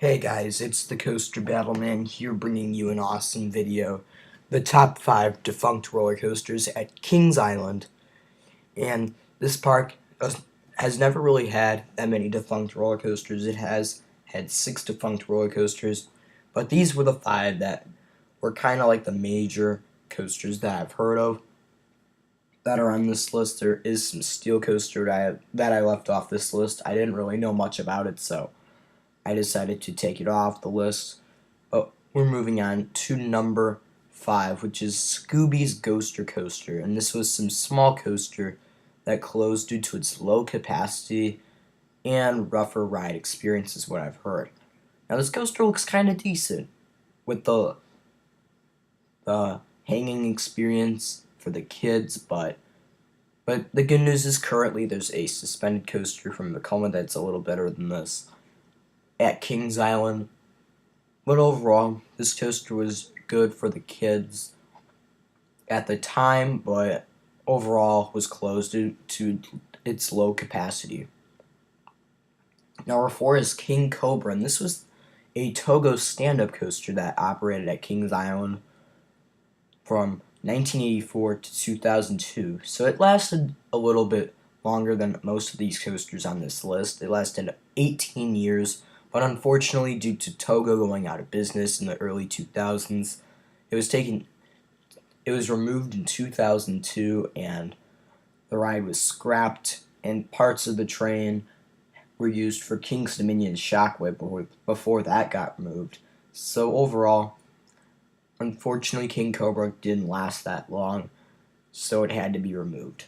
Hey guys, it's the Coaster Battleman here bringing you an awesome video. The top 5 defunct roller coasters at Kings Island. And this park has never really had that many defunct roller coasters. It has had 6 defunct roller coasters, but these were the 5 that were kind of like the major coasters that I've heard of that are on this list. There is some steel coaster that I left off this list. I didn't really know much about it, so I decided to take it off the list. But we're moving on to number 5, which is Scooby's Ghoster Coaster. And this was some small coaster that closed due to its low capacity and rougher ride experience is what I've heard. Now this coaster looks kind of decent with the hanging experience for the kids, but the good news is currently there's a suspended coaster from Vekoma that's a little better than this at Kings Island. But overall, this coaster was good for the kids at the time, but overall was closed due to its low capacity. Number 4 is King Cobra, and this was a Togo stand-up coaster that operated at Kings Island from 1984 to 2002. So it lasted a little bit longer than most of these coasters on this list. It lasted 18 years. But unfortunately, due to Togo going out of business in the early 2000s, it was removed in 2002, and the ride was scrapped, and parts of the train were used for King's Dominion's Shockwave before that got removed. So overall, unfortunately, King Cobra didn't last that long, so it had to be removed.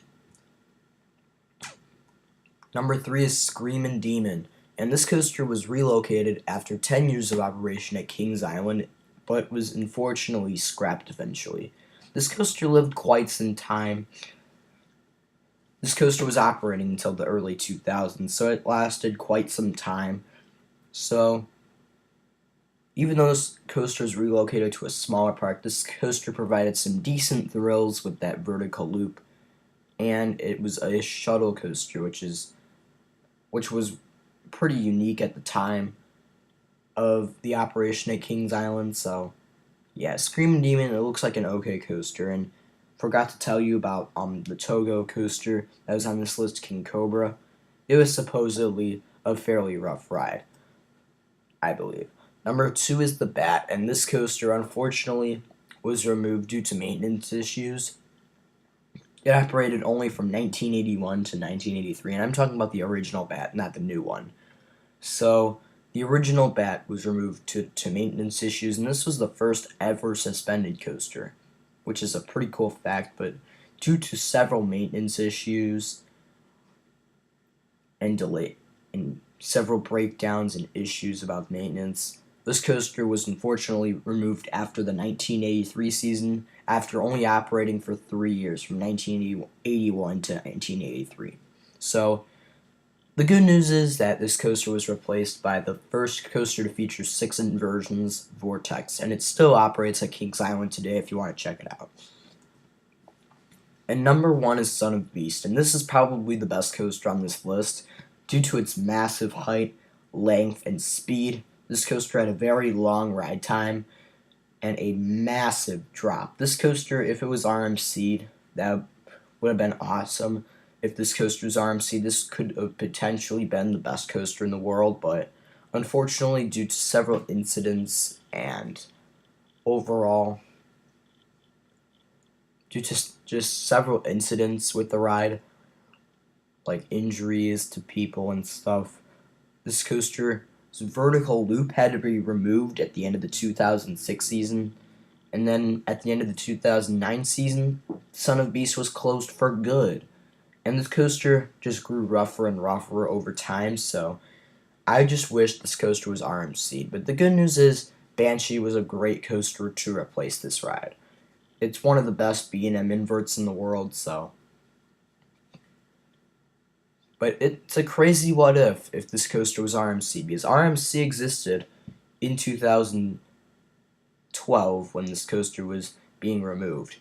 Number 3 is Screamin Demon. And this coaster was relocated after 10 years of operation at Kings Island, but was unfortunately scrapped eventually. This coaster lived quite some time. This coaster was operating until the early 2000s, so it lasted quite some time. So, even though this coaster was relocated to a smaller park, this coaster provided some decent thrills with that vertical loop. And it was a shuttle coaster, which was pretty unique at the time of the operation at Kings Island. So yeah, Screamin Demon, it looks like an okay coaster. And forgot to tell you about the Togo coaster that was on this list, King Cobra. It was supposedly a fairly rough ride, I believe. Number 2 is the Bat, and this coaster unfortunately was removed due to maintenance issues. It operated only from 1981 to 1983, and I'm talking about the original Bat, not the new one. So, the original Bat was removed to maintenance issues, and this was the first ever suspended coaster, which is a pretty cool fact, but due to several maintenance issues and several breakdowns and issues about maintenance, this coaster was unfortunately removed after the 1983 season, after only operating for 3 years, from 1981 to 1983. So, the good news is that this coaster was replaced by the first coaster to feature 6 inversions, Vortex, and it still operates at Kings Island today if you want to check it out. And number 1 is Son of Beast, and this is probably the best coaster on this list due to its massive height, length, and speed. This coaster had a very long ride time and a massive drop. This coaster, if it was RMC'd, that would have been awesome. If this coaster was RMC, this could have potentially been the best coaster in the world, but unfortunately, due to several incidents and overall, due to just several incidents with the ride, like injuries to people and stuff, this coaster's vertical loop had to be removed at the end of the 2006 season, and then at the end of the 2009 season, Son of Beast was closed for good. And this coaster just grew rougher and rougher over time, so I just wish this coaster was RMC'd. But the good news is Banshee was a great coaster to replace this ride. It's one of the best B&M inverts in the world, so. But it's a crazy what if this coaster was RMC'd, because RMC existed in 2012 when this coaster was being removed.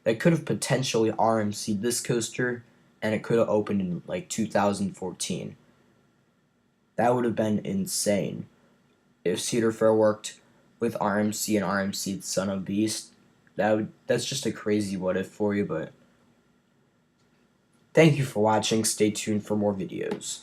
They could have potentially RMC'd this coaster, and it could have opened in like 2014. That would have been insane. if Cedar Fair worked with RMC and RMC Son of Beast. That's just a crazy what if for you, but thank you for watching. Stay tuned for more videos.